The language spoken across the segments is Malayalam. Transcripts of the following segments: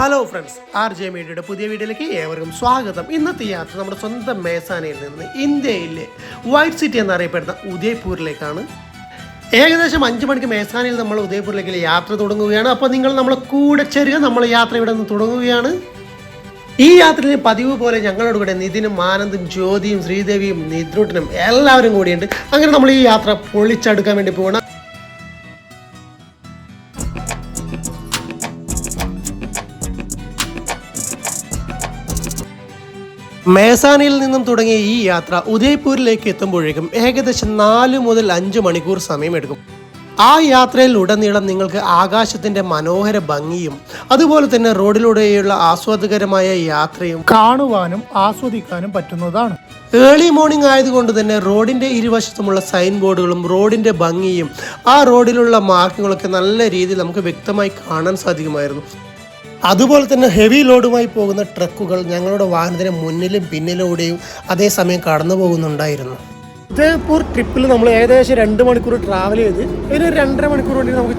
ഹലോ ഫ്രണ്ട്സ്, ആർ ജെ മീഡിയയുടെ പുതിയ വീഡിയോയിലേക്ക് ഏവർക്കും സ്വാഗതം. ഇന്നത്തെ യാത്ര നമ്മുടെ സ്വന്തം മേസാനയിൽ നിന്ന് ഇന്ത്യയിലെ വൈറ്റ് സിറ്റി എന്നറിയപ്പെടുന്ന ഉദയ്പൂരിലേക്കാണ്. ഏകദേശം 5 മണിക്ക് മേസാനയിൽ നമ്മൾ ഉദയ്പൂരിലേക്ക് യാത്ര തുടങ്ങുകയാണ്. അപ്പോൾ നിങ്ങൾ നമ്മളെ കൂടെ ചേരുക. നമ്മൾ യാത്ര ഇവിടെ നിന്ന് തുടങ്ങുകയാണ്. ഈ യാത്രയിൽ പതിവ് പോലെ ഞങ്ങളോട് കൂടെ നിതിനും ആനന്ദും ജ്യോതിയും ശ്രീദേവിയും നിദ്രുട്ടനും എല്ലാവരും കൂടിയുണ്ട്. അങ്ങനെ നമ്മൾ ഈ യാത്ര പൊളിച്ചെടുക്കാൻ വേണ്ടി പോകണം. മേസാനയിൽ നിന്നും തുടങ്ങിയ ഈ യാത്ര ഉദയ്പൂരിലേക്ക് എത്തുമ്പോഴേക്കും ഏകദേശം 4 മുതൽ 5 മണിക്കൂർ സമയമെടുക്കും. ആ യാത്രയിൽ ഉടനീളം നിങ്ങൾക്ക് ആകാശത്തിൻ്റെ മനോഹര ഭംഗിയും അതുപോലെ തന്നെ റോഡിലൂടെയുള്ള ആസ്വാദകരമായ യാത്രയും കാണുവാനും ആസ്വദിക്കാനും പറ്റുന്നതാണ്. ഏർലി മോർണിംഗ് ആയതുകൊണ്ട് തന്നെ റോഡിൻ്റെ ഇരുവശത്തുമുള്ള സൈൻ ബോർഡുകളും റോഡിൻ്റെ ഭംഗിയും ആ റോഡിലുള്ള മാർക്കിങ്ങുകളൊക്കെ നല്ല രീതിയിൽ നമുക്ക് വ്യക്തമായി കാണാൻ സാധിക്കുമായിരുന്നു. അതുപോലെ തന്നെ ഹെവി ലോഡുമായി പോകുന്ന ട്രക്കുകൾ ഞങ്ങളുടെ വാഹനത്തിന് മുന്നിലും പിന്നിലൂടെയും അതേസമയം കടന്നു പോകുന്നുണ്ടായിരുന്നു. ഉദയ്പൂർ ട്രിപ്പിൽ നമ്മൾ ഏകദേശം 2 മണിക്കൂർ ട്രാവൽ ചെയ്ത് ഒരു 2.5 മണിക്കൂർ വേണ്ടി നമുക്ക്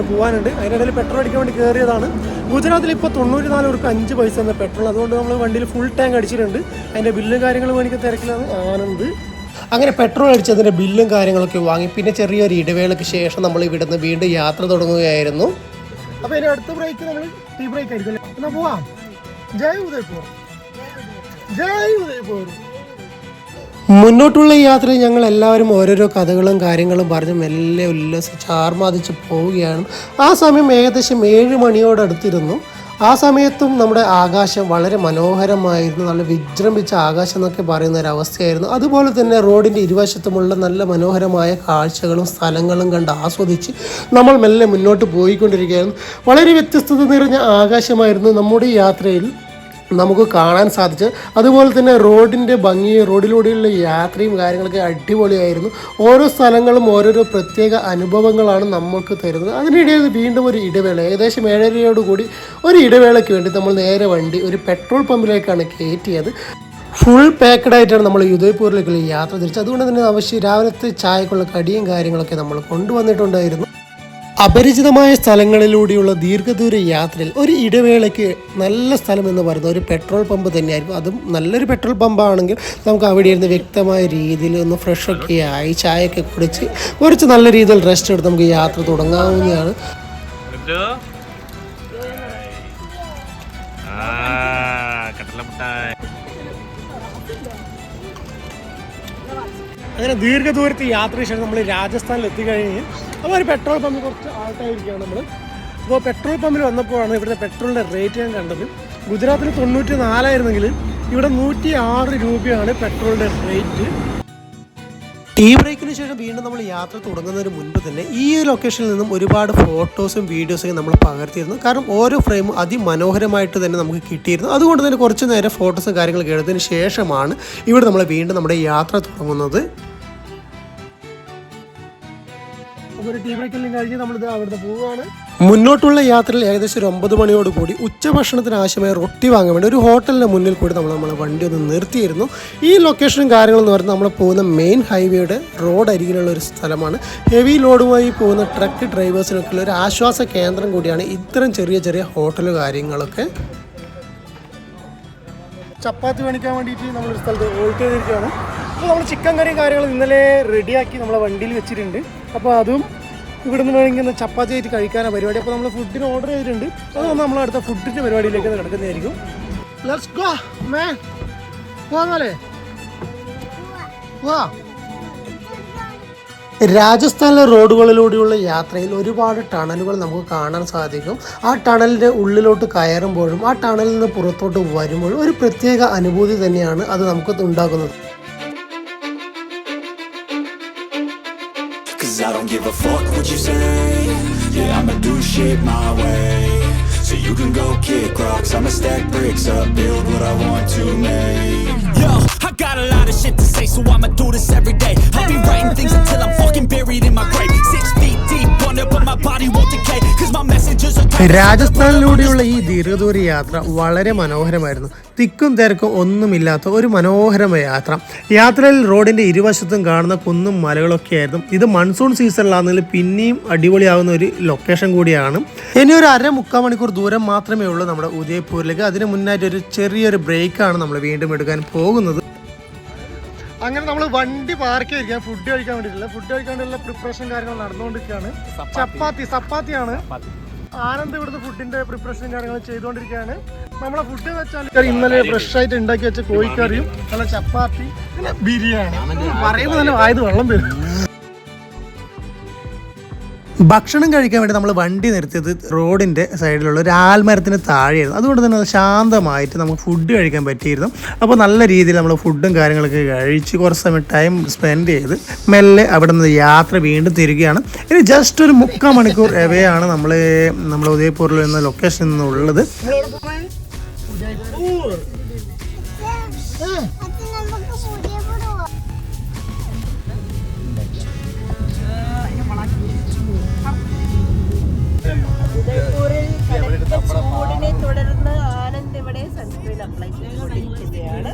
പോകാനുണ്ട്. അതിനിടയിൽ പെട്രോൾ അടിക്കാൻ വേണ്ടി കയറിയതാണ്. ഗുജറാത്തിൽ ഇപ്പോൾ 94 രൂപ 5 പൈസ എന്ന പെട്രോൾ. അതുകൊണ്ട് നമ്മൾ വണ്ടിയിൽ ഫുൾ ടാങ്ക് അടിച്ചിട്ടുണ്ട്. അതിൻ്റെ ബില്ലും കാര്യങ്ങളും എനിക്ക് തിരക്കിലാണ് ആനന്ദ്. അങ്ങനെ പെട്രോൾ അടിച്ചതിൻ്റെ ബില്ലും കാര്യങ്ങളൊക്കെ വാങ്ങി പിന്നെ ചെറിയൊരു ഇടവേളയ്ക്ക് ശേഷം നമ്മൾ ഇവിടുന്ന് വീണ്ടും യാത്ര തുടങ്ങുകയായിരുന്നു. അപ്പോൾ ഇനി അടുത്ത ബ്രേക്ക് നമ്മൾ ടീ ബ്രേക്ക് ആയിരിക്കും. എന്നാൽ പോവാം. ജയ് ഉദയ്പൂർ, ജയ് ഉദയ്പൂർ. മുന്നോട്ടുള്ള യാത്രയിൽ ഞങ്ങൾ എല്ലാവരും ഓരോരോ കഥകളും കാര്യങ്ങളും പറഞ്ഞ് മെല്ലെ ഉല്ലസിച്ച് ആർമാദിച്ച് പോവുകയാണ്. ആ സമയം ഏകദേശം 7 മണിയോടടുത്തിരുന്നു. ആ സമയത്തും നമ്മുടെ ആകാശം വളരെ മനോഹരമായിരുന്നു. നല്ല വിജൃംഭിച്ച ആകാശം എന്നൊക്കെ പറയുന്ന ഒരവസ്ഥയായിരുന്നു. അതുപോലെ തന്നെ റോഡിൻ്റെ ഇരുവശത്തുമുള്ള നല്ല മനോഹരമായ കാഴ്ചകളും സ്ഥലങ്ങളും കണ്ട് ആസ്വദിച്ച് നമ്മൾ മെല്ലെ മുന്നോട്ട് പോയിക്കൊണ്ടിരിക്കുകയായിരുന്നു. വളരെ വ്യത്യസ്തത നിറഞ്ഞ ആകാശമായിരുന്നു നമ്മുടെ യാത്രയിൽ നമുക്ക് കാണാൻ സാധിച്ചത്. അതുപോലെ തന്നെ റോഡിൻ്റെ ഭംഗിയും റോഡിലൂടെയുള്ള യാത്രയും കാര്യങ്ങളൊക്കെ അടിപൊളിയായിരുന്നു. ഓരോ സ്ഥലങ്ങളും ഓരോരോ പ്രത്യേക അനുഭവങ്ങളാണ് നമ്മൾക്ക് തരുന്നത്. അതിനിടയിൽ വീണ്ടും ഒരു ഇടവേള, ഏകദേശം 7:30 ഒരു ഇടവേളയ്ക്ക് വേണ്ടി നമ്മൾ നേരെ വണ്ടി ഒരു പെട്രോൾ പമ്പിലേക്കാണ് കയറ്റിയത്. ഫുൾ പാക്കഡായിട്ടാണ് നമ്മൾ ഉദയ്പൂരിലേക്കുള്ള യാത്ര തിരിച്ചത്. അതുകൊണ്ട് തന്നെ രാവിലത്തെ ചായക്കുള്ള കടിയും കാര്യങ്ങളൊക്കെ നമ്മൾ കൊണ്ടുവന്നിട്ടുണ്ടായിരുന്നു. അപരിചിതമായ സ്ഥലങ്ങളിലൂടെയുള്ള ദീർഘദൂര യാത്രയിൽ ഒരു ഇടവേളയ്ക്ക് നല്ല സ്ഥലം എന്ന് പറയുന്നത് ഒരു പെട്രോൾ പമ്പ് തന്നെയായിരിക്കും. അതും നല്ലൊരു പെട്രോൾ പമ്പാണെങ്കിൽ നമുക്ക് അവിടെ ഇരുന്ന് വ്യക്തമായ രീതിയിൽ ഒന്ന് ഫ്രഷൊക്കെ ആയി ചായയൊക്കെ കുടിച്ച് കുറച്ച് നല്ല രീതിയിൽ റെസ്റ്റ് എടുത്ത് നമുക്ക് യാത്ര തുടങ്ങാവുന്നതാണ്. അങ്ങനെ ദീർഘദൂരത്തെ യാത്ര ശേഷം നമ്മൾ രാജസ്ഥാനിൽ എത്തിക്കഴിഞ്ഞ് അപ്പോൾ ഒരു പെട്രോൾ പമ്പ് കുറച്ച് ആൾക്കായിരിക്കുകയാണ് നമ്മൾ. അപ്പോൾ പെട്രോൾ പമ്പിൽ വന്നപ്പോഴാണ് ഇവിടുത്തെ പെട്രോളിൻ്റെ റേറ്റ് ഞാൻ കണ്ടത്. ഗുജറാത്തിൽ 94 ആയിരുന്നെങ്കിൽ ഇവിടെ 106 രൂപയാണ് പെട്രോളിൻ്റെ റേറ്റ്. ടീ ബ്രേക്കിന് ശേഷം വീണ്ടും നമ്മൾ യാത്ര തുടങ്ങുന്നതിന് മുൻപ് തന്നെ ഈ ലൊക്കേഷനിൽ നിന്നും ഒരുപാട് ഫോട്ടോസും വീഡിയോസൊക്കെ നമ്മൾ പകർത്തിയിരുന്നു. കാരണം ഓരോ ഫ്രെയിമും അതിമനോഹരമായിട്ട് തന്നെ നമുക്ക് കിട്ടിയിരുന്നു. അതുകൊണ്ട് തന്നെ കുറച്ച് നേരം ഫോട്ടോസും കാര്യങ്ങളൊക്കെ എടുത്തതിന് ശേഷമാണ് ഇവിടെ നമ്മൾ വീണ്ടും നമ്മുടെ യാത്ര തുടങ്ങുന്നത്. മുന്നോട്ടുള്ള യാത്രയിൽ ഏകദേശം 9 മണിയോടുകൂടി ഉച്ചഭക്ഷണത്തിന് ആവശ്യമായ റൊട്ടി വാങ്ങാൻ വേണ്ടി ഒരു ഹോട്ടലിൻ്റെ മുന്നിൽ കൂടി നമ്മളെ വണ്ടി ഒന്ന് നിർത്തിയിരുന്നു. ഈ ലൊക്കേഷനും കാര്യങ്ങളെന്ന് പറയുന്നത് നമ്മൾ പോകുന്ന മെയിൻ ഹൈവേയുടെ റോഡ് അരികിലുള്ള ഒരു സ്ഥലമാണ്. ഹെവി ലോഡുമായി പോകുന്ന ട്രക്ക് ഡ്രൈവേഴ്സിനൊക്കെയുള്ള ഒരു ആശ്വാസ കേന്ദ്രം കൂടിയാണ് ഇത്തരം ചെറിയ ചെറിയ ഹോട്ടൽ കാര്യങ്ങളൊക്കെ. ചപ്പാത്തി മേടിക്കാൻ വേണ്ടിയിട്ട് നമ്മളൊരു സ്ഥലത്ത് ഹോൾട്ട് ചെയ്തിരിക്കുകയാണ്. അപ്പോൾ നമ്മൾ ചിക്കൻ കറിയും കാര്യങ്ങളും ഇന്നലെ റെഡിയാക്കി നമ്മളെ വണ്ടിയിൽ വെച്ചിട്ടുണ്ട്. അപ്പോൾ അതും ഇവിടുന്ന് വേണമെങ്കിൽ ചപ്പാത്തി ആയിട്ട് കഴിക്കാനാണ് പരിപാടി. അപ്പോൾ നമ്മൾ ഫുഡിന് ഓർഡർ ചെയ്തിട്ടുണ്ട്. അതൊന്ന് നമ്മൾ അടുത്ത ഫുഡിൻ്റെ പരിപാടിയിലേക്ക് കിടക്കുന്നതായിരിക്കും. Let's go man. പോകാമല്ലേ? വാ. രാജസ്ഥാനിലെ റോഡുകളിലൂടെയുള്ള യാത്രയിൽ ഒരുപാട് ടണലുകൾ നമുക്ക് കാണാൻ സാധിക്കും. ആ ടണലിൻ്റെ ഉള്ളിലോട്ട് കയറുമ്പോഴും ആ ടണലിൽ നിന്ന് പുറത്തോട്ട് വരുമ്പോഴും ഒരു പ്രത്യേക അനുഭൂതി തന്നെയാണ് അത് നമുക്ക് ഉണ്ടാക്കുന്നത്. I don't give a fuck what you say. Yeah, I'ma do shit my way. So you can go kick rocks, I'ma stack bricks up, build what I want to make. Yo, I got a lot of shit to say, so I'ma do this every day. I'll be writing things until I'm fucking buried in my grave. 6 feet deep on it, but my body won't decay, cause my messages are രാജസ്ഥാനിലൂടെയുള്ള ഈ ദീർഘദൂര യാത്ര വളരെ മനോഹരമായിരുന്നു. തിക്കും തിരക്കും ഒന്നുമില്ലാത്ത ഒരു മനോഹരമായ യാത്ര. യാത്രയിൽ റോഡിന്റെ ഇരുവശത്തും കാണുന്ന കുന്നും മലകളൊക്കെ ആയിരുന്നു. ഇത് മൺസൂൺ സീസണിലാണെങ്കിൽ പിന്നെയും അടിപൊളിയാവുന്ന ഒരു ലൊക്കേഷൻ കൂടിയാണ്. ഇനി ഒരു 1.5-3 മണിക്കൂർ ദൂരം മാത്രമേ ഉള്ളൂ നമ്മുടെ ഉദയ്പൂരിലേക്ക്. അതിന് മുന്നായിട്ട് ഒരു ചെറിയൊരു ബ്രേക്കാണ് നമ്മൾ വീണ്ടും എടുക്കാൻ പോകുന്നത്. അങ്ങനെ നമ്മൾ വണ്ടി പാർക്ക് ചെയ്തിരിക്കുകയാണ്. ഫുഡ് കഴിക്കാൻ വേണ്ടിയിട്ടില്ല. ഫുഡ് കഴിക്കാൻ വേണ്ടിയുള്ള പ്രിപ്പറേഷൻ കാര്യങ്ങൾ നടന്നുകൊണ്ടിരിക്കുകയാണ്. ചപ്പാത്തിയാണ്. ആനന്ദ് ഇവിടുത്തെ ഫുഡിന്റെ പ്രിപ്പറേഷൻ കാര്യങ്ങൾ ചെയ്തുകൊണ്ടിരിക്കുകയാണ്. നമ്മളെ ഫുഡ് വെച്ചാൽ ഇന്നലെ ഫ്രഷ് ആയിട്ട് ഉണ്ടാക്കി വെച്ച കോഴിക്കറിയും നല്ല ചപ്പാത്തി പിന്നെ ബിരിയാണി. പറയുമ്പോൾ തന്നെ വായത് വെള്ളം വരും. ഭക്ഷണം കഴിക്കാൻ വേണ്ടി നമ്മൾ വണ്ടി നിർത്തിയത് റോഡിൻ്റെ സൈഡിലുള്ള ഒരു ആൽമരത്തിന് താഴെയായിരുന്നു. അതുകൊണ്ട് തന്നെ അത് ശാന്തമായിട്ട് നമുക്ക് ഫുഡ് കഴിക്കാൻ പറ്റിയിരുന്നു. അപ്പോൾ നല്ല രീതിയിൽ നമ്മൾ ഫുഡും കാര്യങ്ങളൊക്കെ കഴിച്ച് കുറച്ച് സമയം ടൈം സ്പെൻഡ് ചെയ്ത് മെല്ലെ അവിടെ നിന്ന് യാത്ര വീണ്ടും തിരികെയാണ്. ഇനി ജസ്റ്റ് ഒരു 3/4 മണിക്കൂർ എവേ ആണ് നമ്മൾ ഉദയ്പൂരിൽ എന്ന ലൊക്കേഷനിൽ നിന്നുള്ളത്. ചൂടിനെ തുടർന്ന് ആനന്ദ് ഇവിടെ സൺസ്ക്രീൻ അപ്ലൈ ചെയ്തുകൊണ്ടിരിക്കുകയാണ്.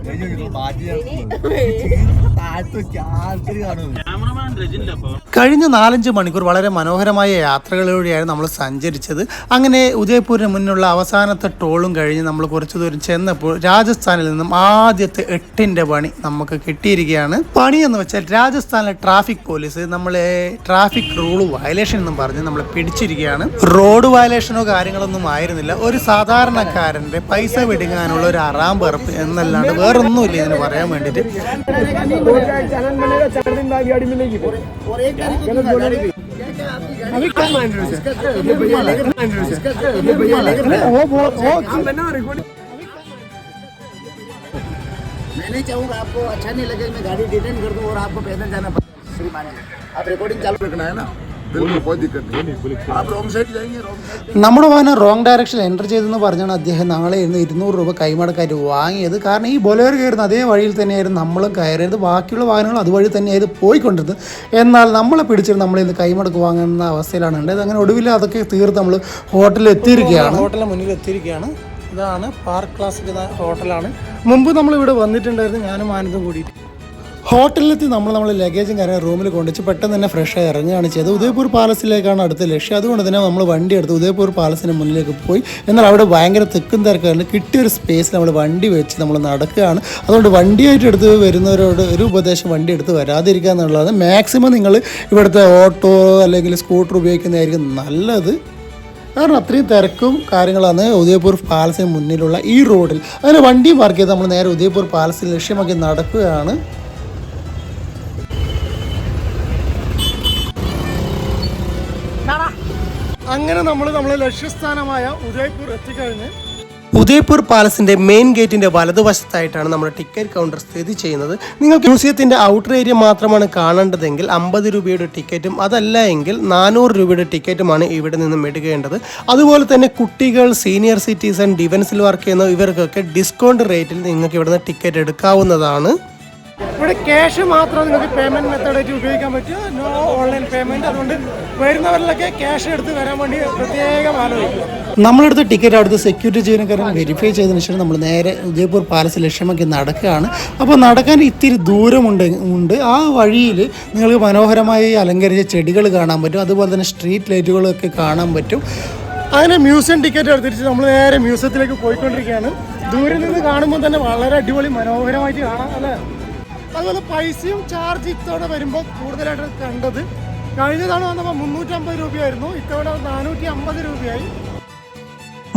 കഴിഞ്ഞ 4-5 മണിക്കൂർ വളരെ മനോഹരമായ യാത്രകളിലൂടെയാണ് നമ്മൾ സഞ്ചരിച്ചത്. അങ്ങനെ ഉദയ്പൂരിന് മുന്നുള്ള അവസാനത്തെ ടോളും കഴിഞ്ഞ് നമ്മൾ കുറച്ച് ദൂരം ചെന്നപ്പോൾ രാജസ്ഥാനിൽ നിന്നും ആദ്യത്തെ 8ന്റെ പണി നമുക്ക് കിട്ടിയിരിക്കുകയാണ്. പണി എന്ന് വെച്ചാൽ രാജസ്ഥാനിലെ ട്രാഫിക് പോലീസ് നമ്മളെ ട്രാഫിക് റൂൾ വയലേഷൻ എന്നും പറഞ്ഞ് നമ്മളെ പിടിച്ചിരിക്കുകയാണ്. റോഡ് വയലേഷനോ കാര്യങ്ങളൊന്നും ആയിരുന്നില്ല. ഒരു സാധാരണക്കാരൻ്റെ പൈസ വെടിങ്ങാനുള്ള ഒരു അറാം പറപ്പ് എന്നല്ലാണ്ട് വേറൊന്നുമില്ല ഇതിന് പറയാൻ വേണ്ടിയിട്ട്. मैं नहीं चाहूँगा, आपको अच्छा नहीं लगे मैं गाड़ी डिटेन कर दूँ और आपको पैदल जाना पड़ेगा. श्रीमान जी, आप रिकॉर्डिंग चालू रखना है ना. बिल्कुल कोई दिक्कत नहीं. आप रॉन्ग साइड जाएंगे. നമ്മുടെ വാഹനം റോങ് ഡയറക്ഷൻ എൻ്റർ ചെയ്തെന്ന് പറഞ്ഞാണ് അദ്ദേഹം നാളെ ഇരുന്ന് 200 രൂപ കൈമടക്കായിട്ട് വാങ്ങിയത്. കാരണം ഈ ബൊലേറോ കയറുന്ന അതേ വഴിയിൽ തന്നെയായിരുന്നു നമ്മളും കയറിയത്. ബാക്കിയുള്ള വാഹനങ്ങൾ അതുവഴി തന്നെയായിരുന്നു പോയിക്കൊണ്ടിരുന്നത്. എന്നാൽ നമ്മളെ പിടിച്ചിട്ട് നമ്മളിന്ന് കൈമടക്ക് വാങ്ങുന്ന അവസ്ഥയിലാണ് ഉണ്ടായത്. അങ്ങനെ ഒടുവിൽ അതൊക്കെ തീർത്ത് നമ്മൾ ഹോട്ടലിൽ എത്തിയിരിക്കുകയാണ്. ഹോട്ടലിന് മുന്നിൽ എത്തിയിരിക്കുകയാണ്. ഇതാണ് പാർക്ക് ക്ലാസിക് എന്ന ഹോട്ടലാണ്. മുമ്പ് നമ്മൾ ഇവിടെ വന്നിട്ടുണ്ടായിരുന്നു, ഞാനും ആനന്ദും കൂടിയിട്ട്. ഹോട്ടലിലെത്തി നമ്മൾ ലഗേജും കാര്യം റൂമിൽ കൊണ്ടുവച്ച് പെട്ടെന്ന് തന്നെ ഫ്രഷായി ഇറങ്ങുകയാണ് ചെയ്തത്. ഉദയ്പൂർ പാലസിലേക്കാണ് അടുത്ത ലക്ഷ്യം. അതുകൊണ്ട് തന്നെ നമ്മൾ വണ്ടി എടുത്ത് ഉദയ്പൂർ പാലസിന് മുന്നിലേക്ക് പോയി. എന്നാൽ അവിടെ ഭയങ്കര തിക്കും തിരക്കായിരുന്നു. കിട്ടിയൊരു സ്പേസിൽ നമ്മൾ വണ്ടി വെച്ച് നമ്മൾ നടക്കുകയാണ്. അതുകൊണ്ട് വണ്ടിയായിട്ട് എടുത്ത് വരുന്നവരോട് ഒരു ഉപദേശം, വണ്ടി എടുത്ത് വരാതിരിക്കുക എന്നുള്ളത്. മാക്സിമം നിങ്ങൾ ഇവിടുത്തെ ഓട്ടോ അല്ലെങ്കിൽ സ്കൂട്ടർ ഉപയോഗിക്കുന്നതായിരിക്കും നല്ലത്. കാരണം അത്രയും തിരക്കും കാര്യങ്ങളാണ് ഉദയ്പൂർ പാലസിന് മുന്നിലുള്ള ഈ റോഡിൽ. അങ്ങനെ വണ്ടി പാർക്ക് ചെയ്ത് നമ്മൾ നേരെ ഉദയ്പൂർ പാലസിൽ ലക്ഷ്യമാക്കി നടക്കുകയാണ്. അങ്ങനെ നമ്മളെ ലക്ഷ്യസ്ഥാനമായ ഉദയ്പൂർ എത്തിക്കഴിഞ്ഞ് ഉദയ്പൂർ പാലസിൻ്റെ മെയിൻ ഗേറ്റിൻ്റെ വലതുവശത്തായിട്ടാണ് നമ്മുടെ ടിക്കറ്റ് കൗണ്ടർ സ്ഥിതി ചെയ്യുന്നത്. നിങ്ങൾക്ക് മ്യൂസിയത്തിൻ്റെ ഔട്ടർ ഏരിയ മാത്രമാണ് കാണേണ്ടതെങ്കിൽ 50 രൂപയുടെ ടിക്കറ്റും അതല്ല എങ്കിൽ 400 രൂപയുടെ ടിക്കറ്റുമാണ് ഇവിടെ നിന്നും എടുക്കേണ്ടത്. അതുപോലെ തന്നെ കുട്ടികൾ, സീനിയർ സിറ്റിസൺ, ഡിഫൻസിൽ വർക്ക് ചെയ്യുന്ന ഇവർക്കൊക്കെ ഡിസ്കൗണ്ട് റേറ്റിൽ നിങ്ങൾക്ക് ഇവിടുന്ന് ടിക്കറ്റ് എടുക്കാവുന്നതാണ്. ഇവിടെ ക്യാഷ് മാത്രം നിങ്ങൾക്ക് പേയ്മെൻറ്റ് മെത്തേഡായിട്ട് ഉപയോഗിക്കാൻ പറ്റും. No online payment. അതുകൊണ്ട് വരുന്നവരിലൊക്കെ ക്യാഷ് എടുത്ത് വരാൻ വേണ്ടി പ്രത്യേകം ആലോചിക്കുക. നമ്മളെടുത്ത് ടിക്കറ്റ് അവിടുത്തെ സെക്യൂരിറ്റി ജീവനക്കാരൻ വെരിഫൈ ചെയ്തതിന് ശേഷം നമ്മൾ നേരെ ഉദയ്പൂർ പാലസ് ലക്ഷ്യമാക്കി നടക്കുകയാണ്. അപ്പോൾ നടക്കാൻ ഇത്തിരി ദൂരമുണ്ട്. ആ വഴിയിൽ നിങ്ങൾക്ക് മനോഹരമായി അലങ്കരിച്ച ചെടികൾ കാണാൻ പറ്റും. അതുപോലെ തന്നെ സ്ട്രീറ്റ് ലൈറ്റുകളൊക്കെ കാണാൻ പറ്റും. അങ്ങനെ മ്യൂസിയം ടിക്കറ്റ് എടുത്തിട്ട് നമ്മൾ നേരെ മ്യൂസിയത്തിലേക്ക് പോയിക്കൊണ്ടിരിക്കുകയാണ്. ദൂരെ നിന്ന് കാണുമ്പോൾ തന്നെ വളരെ അടിപൊളി മനോഹരമായിട്ട് കാണാം അല്ലേ. അതുപോലെ പൈസയും ചാർജ് ഇത്തവണ വരുമ്പോൾ കൂടുതലായിട്ട് കണ്ടത്, കഴിഞ്ഞ തവണ വന്നപ്പോൾ 350 രൂപയായിരുന്നു, ഇത്തവണ 450 രൂപയായി.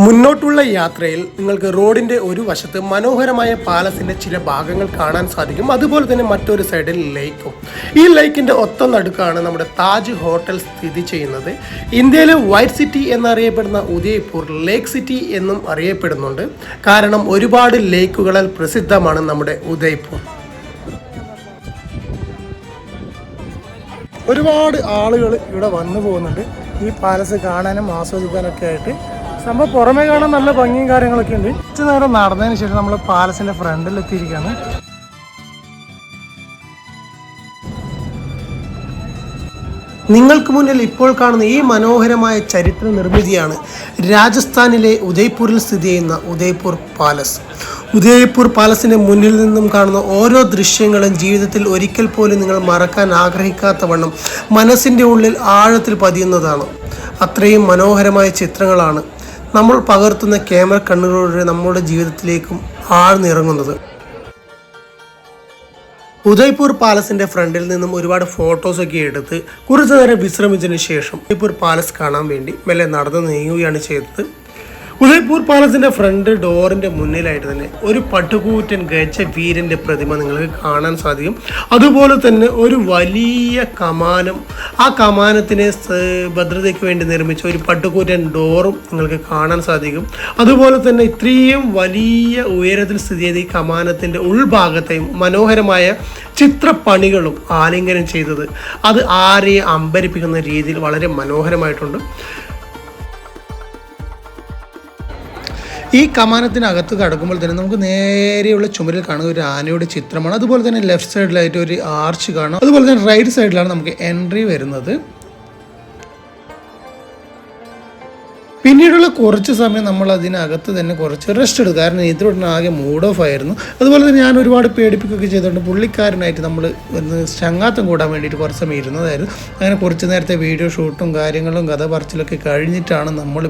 മുന്നോട്ടുള്ള യാത്രയിൽ നിങ്ങൾക്ക് റോഡിൻ്റെ ഒരു വശത്ത് മനോഹരമായ പാലസിൻ്റെ ചില ഭാഗങ്ങൾ കാണാൻ സാധിക്കും. അതുപോലെ തന്നെ മറ്റൊരു സൈഡിൽ ലേക്കും. ഈ ലേക്കിൻ്റെ ഒത്ത നടുക്കാണ് നമ്മുടെ താജ് ഹോട്ടൽ സ്ഥിതി ചെയ്യുന്നത്. ഇന്ത്യയിലെ വൈറ്റ് സിറ്റി എന്നറിയപ്പെടുന്ന ഉദയ്പൂർ ലേക്ക് സിറ്റി എന്നും അറിയപ്പെടുന്നുണ്ട്. കാരണം ഒരുപാട് ലേക്കുകളാൽ പ്രസിദ്ധമാണ് നമ്മുടെ ഉദയ്പൂർ. ഒരുപാട് ആളുകൾ ഇവിടെ വന്നു പോകുന്നുണ്ട് ഈ പാലസ് കാണാനും ആസ്വദിക്കാനൊക്കെ ആയിട്ട്. സംഭവം പുറമേ കാണാൻ നല്ല ഭംഗിയും കാര്യങ്ങളൊക്കെ ഉണ്ട്. കുറച്ച് നേരം നടന്നതിന് ശേഷം നമ്മൾ പാലസിൻ്റെ ഫ്രണ്ടിൽ എത്തിയിരിക്കുകയാണ്. നിങ്ങൾക്ക് മുന്നിൽ ഇപ്പോൾ കാണുന്ന ഈ മനോഹരമായ ചരിത്ര നിർമ്മിതിയാണ് രാജസ്ഥാനിലെ ഉദയ്പൂരിൽ സ്ഥിതി ചെയ്യുന്ന ഉദയ്പൂർ പാലസ്. ഉദയ്പൂർ പാലസിൻ്റെ മുന്നിൽ നിന്നും കാണുന്ന ഓരോ ദൃശ്യങ്ങളും ജീവിതത്തിൽ ഒരിക്കൽ പോലും നിങ്ങൾ മറക്കാൻ ആഗ്രഹിക്കാത്ത വണ്ണം മനസ്സിൻ്റെ ഉള്ളിൽ ആഴത്തിൽ പതിയുന്നതാണ്. അത്രയും മനോഹരമായ ചിത്രങ്ങളാണ് നമ്മൾ പകർത്തുന്ന ക്യാമറ കണ്ണുകളിലൂടെ നമ്മുടെ ജീവിതത്തിലേക്കും ആഴ്ന്നിറങ്ങുന്നത്. ഉദയ്പൂർ പാലസിൻ്റെ ഫ്രണ്ടിൽ നിന്നും ഒരുപാട് ഫോട്ടോസൊക്കെ എടുത്ത് കുറച്ചു നേരം വിശ്രമിച്ചതിന് ശേഷം ഉദയ്പൂർ പാലസ് കാണാൻ വേണ്ടി മെല്ലെ നടന്നു നീങ്ങുകയാണ് ചെയ്തത്. ഉദയ്പൂർ പാലസിൻ്റെ ഫ്രണ്ട് ഡോറിൻ്റെ മുന്നിലായിട്ട് തന്നെ ഒരു പട്ടുകൂറ്റൻ ഗജവീരൻ്റെ പ്രതിമ നിങ്ങൾക്ക് കാണാൻ സാധിക്കും. അതുപോലെ തന്നെ ഒരു വലിയ കമാനം, ആ കമാനത്തിന് ഭദ്രതയ്ക്ക് വേണ്ടി നിർമ്മിച്ച ഒരു പട്ടുകൂറ്റൻ ഡോറും നിങ്ങൾക്ക് കാണാൻ സാധിക്കും. അതുപോലെ തന്നെ ഇത്രയും വലിയ ഉയരത്തിൽ സ്ഥിതി ചെയ്ത ഈ കമാനത്തിൻ്റെ ഉൾഭാഗത്തെയും മനോഹരമായ ചിത്രപ്പണികളും ആലിംഗനം ചെയ്തത് അത് ആരെയും അമ്പരിപ്പിക്കുന്ന രീതിയിൽ വളരെ മനോഹരമായിട്ടുണ്ട്. ഈ കമാനത്തിനകത്ത് കടക്കുമ്പോൾ തന്നെ നമുക്ക് നേരെയുള്ള ചുമരിൽ കാണുന്ന ഒരു ആനയുടെ ചിത്രമാണ്. അതുപോലെ തന്നെ ലെഫ്റ്റ് സൈഡിലായിട്ട് ഒരു ആർച്ച് കാണാം. അതുപോലെ തന്നെ റൈറ്റ് സൈഡിലാണ് നമുക്ക് എൻട്രി വരുന്നത്. പിന്നീടുള്ള കുറച്ച് സമയം നമ്മൾ അതിനകത്ത് തന്നെ കുറച്ച് റെസ്റ്റ് എടുക്കും. കാരണം ഇതിലൂടെ ആകെ മൂഡ് ഓഫ് ആയിരുന്നു. അതുപോലെ തന്നെ ഞാൻ ഒരുപാട് പേടിപ്പിക്കുകയൊക്കെ ചെയ്തുകൊണ്ട് പുള്ളിക്കാരനായിട്ട് നമ്മൾ ഒന്ന് ചങ്ങാത്തം കൂടാൻ വേണ്ടിയിട്ട് കുറച്ച് സമയം ഇരുന്നതായിരുന്നു. അങ്ങനെ കുറച്ച് നേരത്തെ വീഡിയോ ഷൂട്ടും കാര്യങ്ങളും കഥ പറച്ചിലൊക്കെ കഴിഞ്ഞിട്ടാണ് നമ്മൾ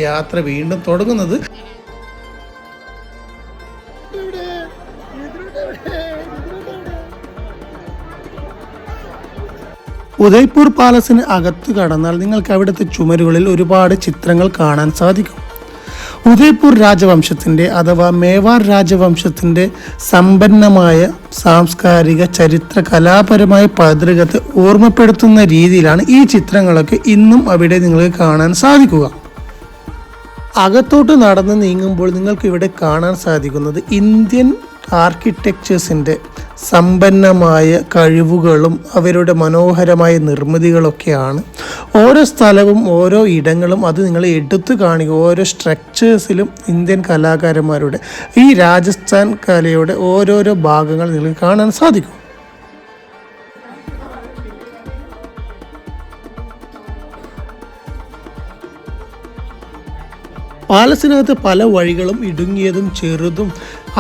യാത്ര വീണ്ടും തുടങ്ങുന്നത്. ഉദയ്പൂർ പാലസിന് അകത്ത് കടന്നാൽ നിങ്ങൾക്ക് അവിടുത്തെ ചുമരുകളിൽ ഒരുപാട് ചിത്രങ്ങൾ കാണാൻ സാധിക്കും. ഉദയ്പൂർ രാജവംശത്തിൻ്റെ അഥവാ മേവാർ രാജവംശത്തിൻ്റെ സമ്പന്നമായ സാംസ്കാരിക ചരിത്ര കലാപരമായ പൈതൃകത്തെ ഓർമ്മപ്പെടുത്തുന്ന രീതിയിലാണ് ഈ ചിത്രങ്ങളൊക്കെ ഇന്നും അവിടെ നിങ്ങൾക്ക് കാണാൻ സാധിക്കുക. അകത്തോട്ട് നടന്ന് നീങ്ങുമ്പോൾ നിങ്ങൾക്ക് ഇവിടെ കാണാൻ സാധിക്കുന്നത് ഇന്ത്യൻ ആർക്കിടെക്ചേഴ്സിൻ്റെ സമ്പന്നമായ കഴിവുകളും അവരുടെ മനോഹരമായ നിർമ്മിതികളൊക്കെയാണ്. ഓരോ സ്ഥലവും ഓരോ ഇടങ്ങളും അത് നിങ്ങൾ എടുത്തു കാണിക്കുക. ഓരോ സ്ട്രക്ചേഴ്സിലും ഇന്ത്യൻ കലാകാരന്മാരുടെ ഈ രാജസ്ഥാൻ കലയുടെ ഓരോരോ ഭാഗങ്ങൾ നിങ്ങൾക്ക് കാണാൻ സാധിക്കും. പാലസിനകത്ത് പല വഴികളും ഇടുങ്ങിയതും ചെറുതും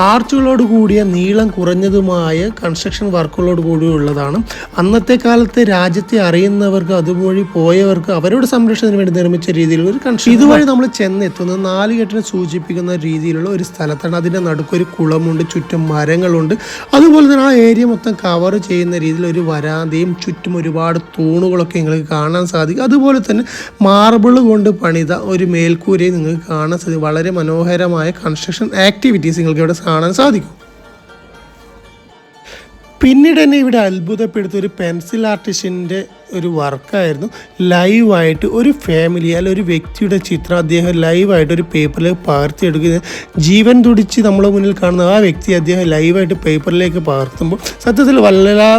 ആർച്ചുകളോട് കൂടിയ നീളം കുറഞ്ഞതുമായ കൺസ്ട്രക്ഷൻ വർക്കുകളോട് കൂടിയുള്ളതാണ്. അന്നത്തെ കാലത്തെ രാജ്യത്തെ അറിയുന്നവർക്ക് അതുവഴി പോയവർക്ക് അവരുടെ സംരക്ഷണത്തിന് വേണ്ടി നിർമ്മിച്ച രീതിയിലുള്ള ഒരു കൺസ്ട്രക്ഷൻ. ഇതുവഴി നമ്മൾ ചെന്നെത്തുന്നത് നാലുകെട്ടിനെ സൂചിപ്പിക്കുന്ന രീതിയിലുള്ള ഒരു സ്ഥലത്താണ്. അതിൻ്റെ നടുക്കൊരു കുളമുണ്ട്, ചുറ്റും മരങ്ങളുണ്ട്. അതുപോലെ തന്നെ ആ ഏരിയ മൊത്തം കവർ ചെയ്യുന്ന രീതിയിൽ ഒരു വരാന്തയും ചുറ്റും ഒരുപാട് തൂണുകളൊക്കെ നിങ്ങൾക്ക് കാണാൻ സാധിക്കും. അതുപോലെ തന്നെ മാർബിൾ കൊണ്ട് പണിത ഒരു മേൽക്കൂരയും നിങ്ങൾക്ക് കാണാൻ സാധിക്കും. വളരെ മനോഹരമായ കൺസ്ട്രക്ഷൻ ആക്ടിവിറ്റീസ് നിങ്ങൾക്ക് ഇവിടെ കാണാൻ സാധിക്കും. പിന്നീട് തന്നെ ഇവിടെ അത്ഭുതപ്പെടുത്തിയ ഒരു പെൻസിൽ ആർട്ടിസ്റ്റിൻ്റെ ഒരു വർക്കായിരുന്നു. ലൈവായിട്ട് ഒരു ഫാമിലി അല്ല ഒരു വ്യക്തിയുടെ ചിത്രം അദ്ദേഹം ലൈവായിട്ട് ഒരു പേപ്പറിലേക്ക് പകർത്തിയെടുക്കുന്നത്. ജീവൻ തുടിച്ച് നമ്മുടെ മുന്നിൽ കാണുന്ന ആ വ്യക്തി അദ്ദേഹം ലൈവായിട്ട് പേപ്പറിലേക്ക് പകർത്തുമ്പോൾ സത്യത്തിൽ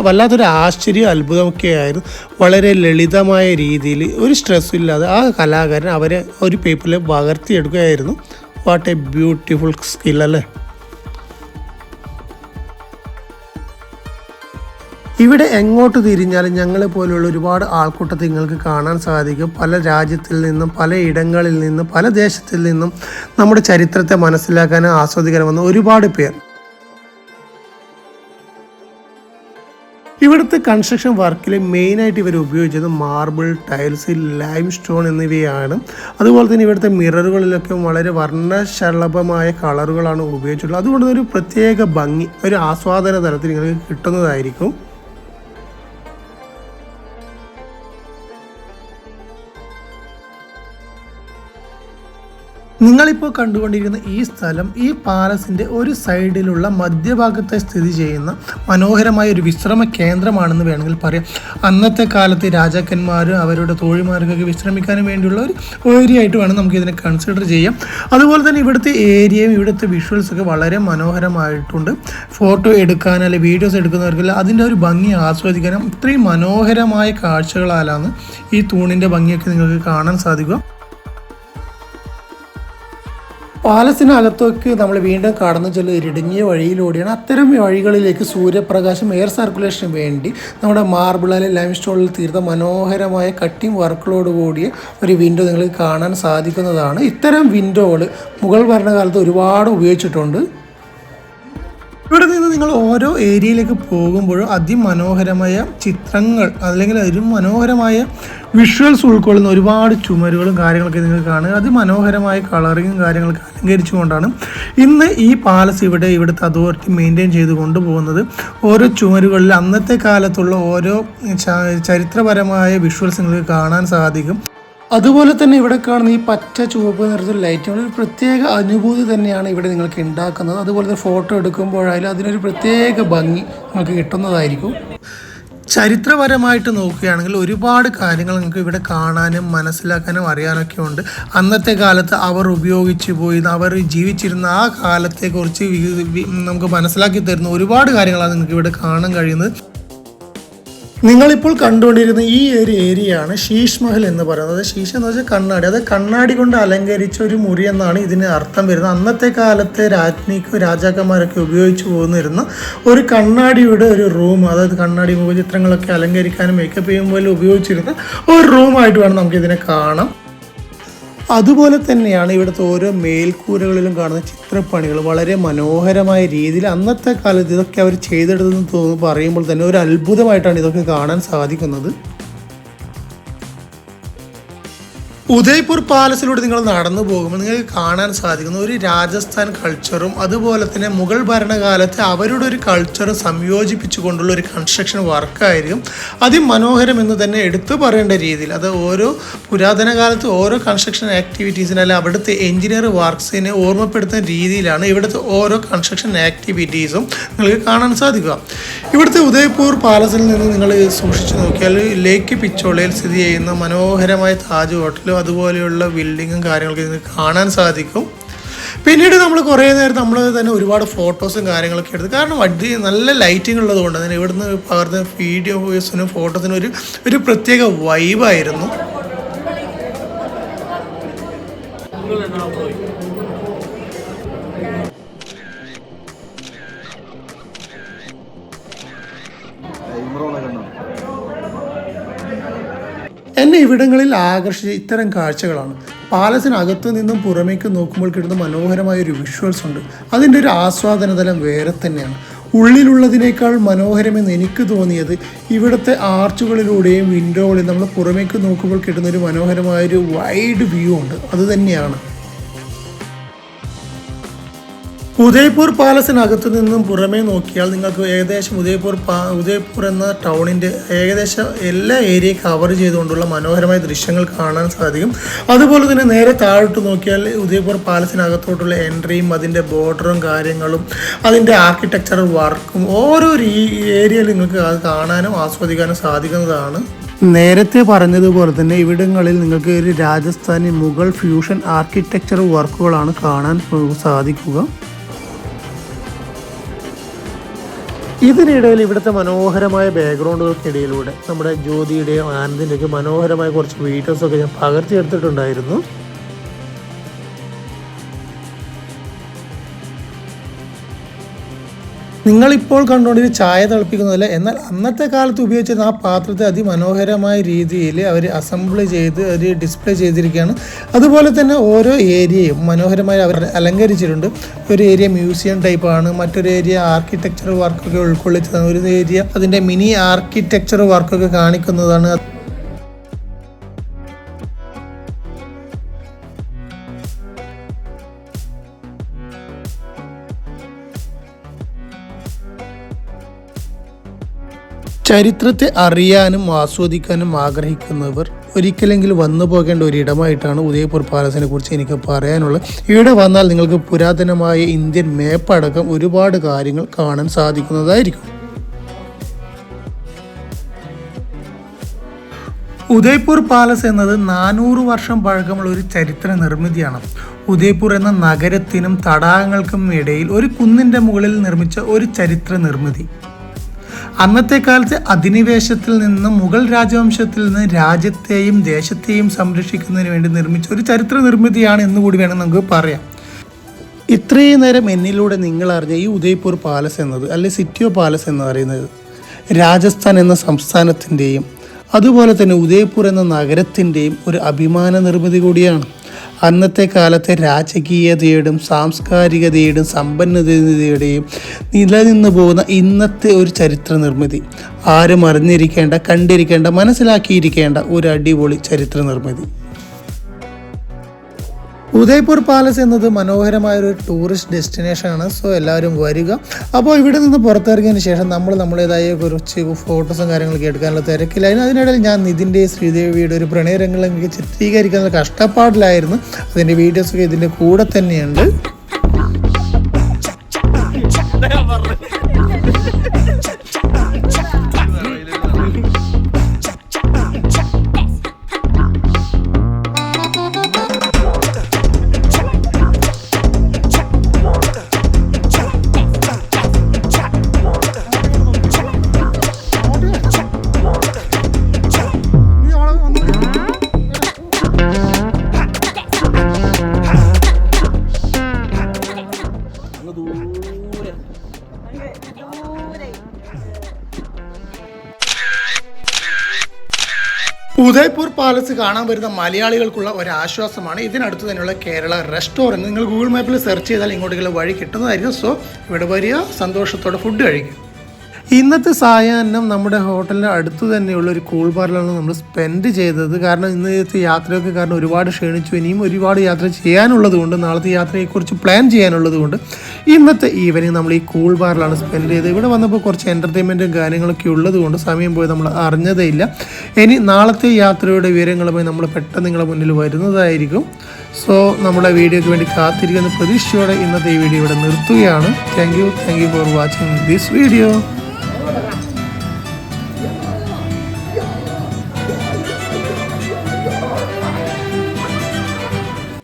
വല്ലാത്തൊരു ആശ്ചര്യം അത്ഭുതമൊക്കെ ആയിരുന്നു. വളരെ ലളിതമായ രീതിയിൽ ഒരു സ്ട്രെസ്സും ഇല്ലാതെ ആ കലാകാരൻ അവരെ ഒരു പേപ്പറിലേക്ക് പകർത്തിയെടുക്കുകയായിരുന്നു. വാട്ട് എ ബ്യൂട്ടിഫുൾ സ്കിൽ അല്ലേ. ഇവിടെ എങ്ങോട്ട് തിരിഞ്ഞാലും ഞങ്ങളെ പോലെയുള്ള ഒരുപാട് ആൾക്കൂട്ടത്തെ നിങ്ങൾക്ക് കാണാൻ സാധിക്കും. പല രാജ്യത്തിൽ നിന്നും പല ഇടങ്ങളിൽ നിന്നും പല ദേശത്തിൽ നിന്നും നമ്മുടെ ചരിത്രത്തെ മനസ്സിലാക്കാനും ആസ്വദിക്കാനും വന്ന ഒരുപാട് പേർ. ഇവിടുത്തെ കൺസ്ട്രക്ഷൻ വർക്കിൽ മെയിനായിട്ട് ഇവർ ഉപയോഗിച്ചത് മാർബിൾ, ടൈൽസ്, ലൈം സ്റ്റോൺ എന്നിവയാണ്. അതുപോലെ തന്നെ ഇവിടുത്തെ മിററുകളിലൊക്കെ വളരെ വർണ്ണശലഭമായ കളറുകളാണ് ഉപയോഗിച്ചിട്ടുള്ളത്. അതുകൊണ്ട് ഒരു പ്രത്യേക ഭംഗി, ഒരു ആസ്വാദന തലത്തിൽ നിങ്ങൾക്ക് കിട്ടുന്നതായിരിക്കും. നിങ്ങളിപ്പോൾ കണ്ടുകൊണ്ടിരിക്കുന്ന ഈ സ്ഥലം ഈ പാലസിൻ്റെ ഒരു സൈഡിലുള്ള മധ്യഭാഗത്തെ സ്ഥിതി ചെയ്യുന്ന മനോഹരമായ ഒരു വിശ്രമ കേന്ദ്രമാണെന്ന് വേണമെങ്കിൽ പറയാം. അന്നത്തെ കാലത്ത് രാജാക്കന്മാരും അവരുടെ തോഴിമാർക്കൊക്കെ വിശ്രമിക്കാനും വേണ്ടിയുള്ള ഒരു ഏരിയ ആയിട്ട് വേണം നമുക്കിതിനെ കൺസിഡർ ചെയ്യാം. അതുപോലെ തന്നെ ഇവിടുത്തെ ഏരിയയും ഇവിടുത്തെ വിഷ്വൽസൊക്കെ വളരെ മനോഹരമായിട്ടുണ്ട്. ഫോട്ടോ എടുക്കാൻ അല്ലെങ്കിൽ വീഡിയോസ് എടുക്കുന്നവർക്കല്ല അതിൻ്റെ ഒരു ഭംഗി ആസ്വദിക്കാനും ഇത്രയും മനോഹരമായ കാഴ്ചകളാലാണ് ഈ തൂണിൻ്റെ ഭംഗിയൊക്കെ നിങ്ങൾക്ക് കാണാൻ സാധിക്കുക. പാലസിനകത്തേക്ക് നമ്മൾ വീണ്ടും കടന്നു ചെല്ലുന്ന ഇടുങ്ങിയ വഴിയിലൂടെയാണ്. അത്തരം വഴികളിലേക്ക് സൂര്യപ്രകാശം എയർ സർക്കുലേഷന് വേണ്ടി നമ്മുടെ മാർബിളിൽ ലൈം സ്റ്റോണിൽ തീർത്ത മനോഹരമായ കട്ടിംഗ് വർക്കുകളോട് കൂടിയ ഒരു വിൻഡോ നിങ്ങൾക്ക് കാണാൻ സാധിക്കുന്നതാണ്. ഇത്തരം വിൻഡോകൾ മുഗൾ ഭരണകാലത്ത് ഒരുപാട് ഉപയോഗിച്ചിട്ടുണ്ട്. ഇവിടെ നിന്ന് നിങ്ങൾ ഓരോ ഏരിയയിലേക്ക് പോകുമ്പോഴും അതിമനോഹരമായ ചിത്രങ്ങൾ അല്ലെങ്കിൽ ഒരു മനോഹരമായ വിഷ്വൽസ് ഉൾക്കൊള്ളുന്ന ഒരുപാട് ചുമരുകളും കാര്യങ്ങളൊക്കെ നിങ്ങൾക്ക് കാണുക. അതിമനോഹരമായ കളറിങ്ങും കാര്യങ്ങളൊക്കെ അലങ്കരിച്ചുകൊണ്ടാണ് ഇന്ന് ഈ പാലസ് ഇവിടുത്തെ അതോറിറ്റി മെയിൻറ്റെയിൻ ചെയ്ത് കൊണ്ടുപോകുന്നത്. ഓരോ ചുമരുകളിൽ അന്നത്തെ കാലത്തുള്ള ഓരോ ചരിത്രപരമായ വിഷ്വൽസ് നിങ്ങൾക്ക് കാണാൻ സാധിക്കും. അതുപോലെ തന്നെ ഇവിടെ കാണുന്ന ഈ പച്ച ചുവപ്പ് നിറത്തിൽ ലൈറ്റുകൾ ഒരു പ്രത്യേക അനുഭൂതി തന്നെയാണ് ഇവിടെ നിങ്ങൾക്ക് ഉണ്ടാക്കുന്നത്. അതുപോലെ തന്നെ ഫോട്ടോ എടുക്കുമ്പോഴായാലും അതിനൊരു പ്രത്യേക ഭംഗി നിങ്ങൾക്ക് കിട്ടുന്നതായിരിക്കും. ചരിത്രപരമായിട്ട് നോക്കുകയാണെങ്കിൽ ഒരുപാട് കാര്യങ്ങൾ നിങ്ങൾക്ക് ഇവിടെ കാണാനും മനസ്സിലാക്കാനും അറിയാനൊക്കെ ഉണ്ട്. അന്നത്തെ കാലത്ത് അവർ ഉപയോഗിച്ച് പോയി അവർ ജീവിച്ചിരുന്ന ആ കാലത്തെക്കുറിച്ച് നമുക്ക് മനസ്സിലാക്കി തരുന്ന ഒരുപാട് കാര്യങ്ങളാണ് നിങ്ങൾക്ക് ഇവിടെ കാണാൻ കഴിയുന്നത്. നിങ്ങളിപ്പോൾ കണ്ടുകൊണ്ടിരുന്ന ഈ ഒരു ഏരിയയാണ് ശീഷ് മഹൽ എന്ന് പറയുന്നത്. ശീഷ് എന്ന് വെച്ചാൽ കണ്ണാടി, അത് കണ്ണാടി കൊണ്ട് അലങ്കരിച്ച ഒരു മുറി എന്നാണ് ഇതിന് അർത്ഥം വരുന്നത്. അന്നത്തെ കാലത്തെ രാജാക്കന്മാരൊക്കെ ഉപയോഗിച്ച് പോന്നിരുന്ന ഒരു കണ്ണാടിയുടെ ഒരു റൂം, അതായത് കണ്ണാടി മുഖചിത്രങ്ങളൊക്കെ അലങ്കരിക്കാനും മേക്കപ്പ് ചെയ്യുമ്പോൾ ഉപയോഗിച്ചിരുന്ന ഒരു റൂമായിട്ട് വേണം നമുക്കിതിനെ കാണാം. അതുപോലെ തന്നെയാണ് ഇവിടുത്തെ ഓരോ മേൽക്കൂരകളിലും കാണുന്ന ചിത്രപ്പണികൾ വളരെ മനോഹരമായ രീതിയിൽ അന്നത്തെ കാലത്ത് ഇതൊക്കെ അവർ ചെയ്തെടുത്തെന്ന് പറയുമ്പോൾ തന്നെ ഒരു അത്ഭുതമായിട്ടാണ് ഇതൊക്കെ കാണാൻ സാധിക്കുന്നത്. ഉദയ്പൂർ പാലസിലൂടെ നിങ്ങൾ നടന്നു പോകുമ്പോൾ നിങ്ങൾക്ക് കാണാൻ സാധിക്കുന്ന ഒരു രാജസ്ഥാൻ കൾച്ചറും അതുപോലെ തന്നെ മുഗൾ ഭരണകാലത്തെ അവരുടെ ഒരു കൾച്ചറും സംയോജിപ്പിച്ചുകൊണ്ടുള്ള ഒരു കൺസ്ട്രക്ഷൻ വർക്കായിരിക്കും. അതിമനോഹരം എന്ന് തന്നെ എടുത്തു പറയേണ്ട രീതിയിൽ അത് ഓരോ പുരാതന കാലത്ത് ഓരോ കൺസ്ട്രക്ഷൻ ആക്ടിവിറ്റീസിന് അല്ലെങ്കിൽ അവിടുത്തെ എഞ്ചിനീയർ വർക്ക്സിനെ ഓർമ്മപ്പെടുത്തുന്ന രീതിയിലാണ് ഇവിടുത്തെ ഓരോ കൺസ്ട്രക്ഷൻ ആക്ടിവിറ്റീസും നിങ്ങൾക്ക് കാണാൻ സാധിക്കുക. ഇവിടുത്തെ ഉദയ്പൂർ പാലസിൽ നിന്ന് നിങ്ങൾ സൂക്ഷിച്ചു നോക്കിയാൽ ലേക്ക് പിച്ചോളയിൽ സ്ഥിതി ചെയ്യുന്ന മനോഹരമായ താജ് ഹോട്ടലും അതുപോലെയുള്ള ബിൽഡിങ്ങും കാര്യങ്ങളൊക്കെ നിങ്ങൾക്ക് കാണാൻ സാധിക്കും. പിന്നീട് നമ്മൾ കുറേ നേരം നമ്മൾ തന്നെ ഒരുപാട് ഫോട്ടോസും കാര്യങ്ങളൊക്കെ എടുത്തു. കാരണം നല്ല ലൈറ്റിംഗ് ഉള്ളതുകൊണ്ട് തന്നെ ഇവിടുന്ന് പകർന്ന വീഡിയോസിനും ഫോട്ടോസിനും ഒരു പ്രത്യേക വൈബായിരുന്നു. എന്നെ ഇവിടങ്ങളിൽ ആകർഷിച്ച ഇത്തരം കാഴ്ചകളാണ്. പാലസിനകത്തു നിന്നും പുറമേക്ക് നോക്കുമ്പോൾ കിട്ടുന്ന മനോഹരമായ ഒരു വിഷ്വൽസ് ഉണ്ട്. അതിൻ്റെ ഒരു ആസ്വാദന തലം വേറെ തന്നെയാണ്. ഉള്ളിലുള്ളതിനേക്കാൾ മനോഹരമെന്ന് എനിക്ക് തോന്നിയത് ഇവിടുത്തെ ആർച്ചുകളിലൂടെയും വിൻഡോകളിൽ നമ്മൾ പുറമേക്ക് നോക്കുമ്പോൾ കിട്ടുന്ന ഒരു മനോഹരമായൊരു വൈഡ് വ്യൂ ഉണ്ട്. അതുതന്നെയാണ് ഉദയ്പൂർ പാലസിനകത്തു നിന്നും പുറമേ നോക്കിയാൽ നിങ്ങൾക്ക് ഏകദേശം ഉദയ്പൂർ എന്ന ടൗണിൻ്റെ ഏകദേശം എല്ലാ ഏരിയയും കവർ ചെയ്തുകൊണ്ടുള്ള മനോഹരമായ ദൃശ്യങ്ങൾ കാണാൻ സാധിക്കും. അതുപോലെ തന്നെ നേരെ താഴോട്ട് നോക്കിയാൽ ഉദയ്പൂർ പാലസിനകത്തോട്ടുള്ള എൻട്രിയും അതിൻ്റെ ബോർഡറും കാര്യങ്ങളും അതിൻ്റെ ആർക്കിടെക്ചറൽ വർക്കും ഓരോ ഏരിയയിൽ നിങ്ങൾക്ക് അത് കാണാനും ആസ്വദിക്കാനും സാധിക്കുന്നതാണ്. നേരത്തെ പറഞ്ഞതുപോലെ തന്നെ ഇവിടങ്ങളിൽ നിങ്ങൾക്ക് ഒരു രാജസ്ഥാനി മുഗൾ ഫ്യൂഷൻ ആർക്കിടെക്ചർ വർക്കുകളാണ് കാണാൻ സാധിക്കുക. ഇതിനിടയിൽ ഇവിടുത്തെ മനോഹരമായ ബാക്ക്ഗ്രൗണ്ടുകൾക്കിടയിലൂടെ നമ്മുടെ ജ്യോതിയുടെയും ആനന്ദിൻ്റെയൊക്കെ മനോഹരമായ കുറച്ച് വീഡിയോസൊക്കെ ഞാൻ പകർത്തിയെടുത്തിട്ടുണ്ടായിരുന്നു. നിങ്ങളിപ്പോൾ കണ്ടുകൊണ്ടിരിക്കുന്ന ചായ തിളപ്പിക്കുന്നതല്ല, എന്നാൽ അന്നത്തെ കാലത്ത് ഉപയോഗിച്ചിരുന്ന ആ പാത്രത്തെ അതിമനോഹരമായ രീതിയിൽ അവർ അസംബിൾ ചെയ്ത് ഒരു ഡിസ്പ്ലേ ചെയ്തിരിക്കുകയാണ്. അതുപോലെ തന്നെ ഓരോ ഏരിയയും മനോഹരമായി അവർ അലങ്കരിച്ചിട്ടുണ്ട്. ഒരു ഏരിയ മ്യൂസിയം ടൈപ്പാണ്, മറ്റൊരു ഏരിയ ആർക്കിടെക്ചർ വർക്കൊക്കെ ഉൾക്കൊള്ളിച്ചതാണ്, ഒരു ഏരിയ അതിൻ്റെ മിനി ആർക്കിടെക്ചർ വർക്കൊക്കെ കാണിക്കുന്നതാണ്. ചരിത്രത്തെ അറിയാനും ആസ്വദിക്കാനും ആഗ്രഹിക്കുന്നവർ ഒരിക്കലെങ്കിലും വന്നു പോകേണ്ട ഒരിടമായിട്ടാണ് ഉദയ്പൂർ പാലസിനെ കുറിച്ച് എനിക്ക് പറയാനുള്ളത്. ഇവിടെ വന്നാൽ നിങ്ങൾക്ക് പുരാതനമായ ഇന്ത്യൻ മാപ്പ് അടക്കം ഒരുപാട് കാര്യങ്ങൾ കാണാൻ സാധിക്കുന്നതായിരിക്കും. ഉദയ്പൂർ പാലസ് എന്നത് 400 വർഷം പഴക്കമുള്ള ഒരു ചരിത്ര നിർമ്മിതിയാണ്. ഉദയ്പൂർ എന്ന നഗരത്തിനും തടാകങ്ങൾക്കും ഇടയിൽ ഒരു കുന്നിൻ്റെ മുകളിൽ നിർമ്മിച്ച ഒരു ചരിത്ര നിർമ്മിതി. അന്നത്തെ കാലത്ത് അധിനിവേശത്തിൽ നിന്ന് മുഗൾ രാജവംശത്തിൽ നിന്ന് രാജ്യത്തെയും ദേശത്തെയും സംരക്ഷിക്കുന്നതിന് വേണ്ടി നിർമ്മിച്ച ഒരു ചരിത്ര നിർമ്മിതിയാണ് എന്നുകൂടി വേണം നമുക്ക് പറയാം. ഇത്രയും നേരം എന്നിലൂടെ നിങ്ങൾ അറിഞ്ഞ ഈ ഉദയ്പൂർ പാലസ് എന്നത് അല്ലെ സിറ്റി ഓഫ് പാലസ് എന്ന് പറയുന്നത് രാജസ്ഥാൻ എന്ന സംസ്ഥാനത്തിൻ്റെയും അതുപോലെ തന്നെ ഉദയ്പൂർ എന്ന നഗരത്തിൻ്റെയും ഒരു അഭിമാന നിർമ്മിതി കൂടിയാണ്. അന്നത്തെ കാലത്തെ രാജകീയതയുടെയും സാംസ്കാരികതയുടെയും സമ്പന്നതയുടെയും നിലനിന്ന് പോകുന്ന ഇന്നത്തെ ഒരു ചരിത്ര നിർമ്മിതി, ആരും അറിഞ്ഞിരിക്കേണ്ട, കണ്ടിരിക്കേണ്ട, മനസ്സിലാക്കിയിരിക്കേണ്ട ഒരു അടിപൊളി ചരിത്ര നിർമ്മിതി. ഉദയ്പൂർ പാലസ് എന്നത് മനോഹരമായൊരു ടൂറിസ്റ്റ് ഡെസ്റ്റിനേഷനാണ്. സോ എല്ലാവരും വരിക. അപ്പോൾ ഇവിടെ നിന്ന് പുറത്തിറങ്ങിയതിന് ശേഷം നമ്മളേതായ കുറച്ച് ഫോട്ടോസും കാര്യങ്ങളൊക്കെ എടുക്കാനുള്ള തിരക്കിലായിരുന്നു. അതിനിടയിൽ ഞാൻ നിതിൻ്റെയും ശ്രീദേവിയുടെ ഒരു പ്രണയരംഗങ്ങൾ എനിക്ക് ചിത്രീകരിക്കുന്ന കഷ്ടപ്പാടിലായിരുന്നു. അതിൻ്റെ വീഡിയോസൊക്കെ ഇതിൻ്റെ കൂടെ തന്നെയുണ്ട്. ഉദയ്പൂർ പാലസ് കാണാൻ വരുന്ന മലയാളികൾക്കുള്ള ഒരു ആശ്വാസമാണ് ഇതിനടുത്ത് തന്നെയുള്ള കേരള റെസ്റ്റോറൻറ്റ്. നിങ്ങൾ ഗൂഗിൾ മാപ്പിൽ സെർച്ച് ചെയ്താൽ ഇങ്ങോട്ടേക്കുള്ള വഴി കിട്ടുന്നതായിരിക്കും. സോ ഇവിടെ വരിക, സന്തോഷത്തോടെ ഫുഡ് കഴിക്കും. ഇന്നത്തെ സായാഹ്നം നമ്മുടെ ഹോട്ടലിൻ്റെ അടുത്ത് തന്നെയുള്ള ഒരു കൂൾ ബാറിലാണ് നമ്മൾ സ്പെൻഡ് ചെയ്തത്. കാരണം ഇന്നത്തെ യാത്രയൊക്കെ കാരണം ഒരുപാട് ക്ഷീണിച്ചു. ഇനിയും ഒരുപാട് യാത്ര ചെയ്യാനുള്ളത് കൊണ്ട്, നാളത്തെ യാത്രയെക്കുറിച്ച് പ്ലാൻ ചെയ്യാനുള്ളത് കൊണ്ട് ഇന്നത്തെ ഈവനിങ് നമ്മൾ ഈ കൂൾ ബാറിലാണ് സ്പെൻഡ് ചെയ്തത്. ഇവിടെ വന്നപ്പോൾ കുറച്ച് എൻ്റർടൈൻമെൻറ്റും കാര്യങ്ങളൊക്കെ ഉള്ളത് കൊണ്ട് സമയം പോയി നമ്മൾ അറിഞ്ഞതേ ഇല്ല. ഇനി നാളത്തെ യാത്രയുടെ വിവരങ്ങളുമായി നമ്മൾ പെട്ടെന്ന് നിങ്ങളുടെ മുന്നിൽ വരുന്നതായിരിക്കും. സോ നമ്മുടെ വീഡിയോയ്ക്ക് വേണ്ടി കാത്തിരിക്കുന്ന പ്രതീക്ഷയോടെ ഇന്നത്തെ ഈ വീഡിയോ ഇവിടെ നിർത്തുകയാണ്. Thank you for watching this video.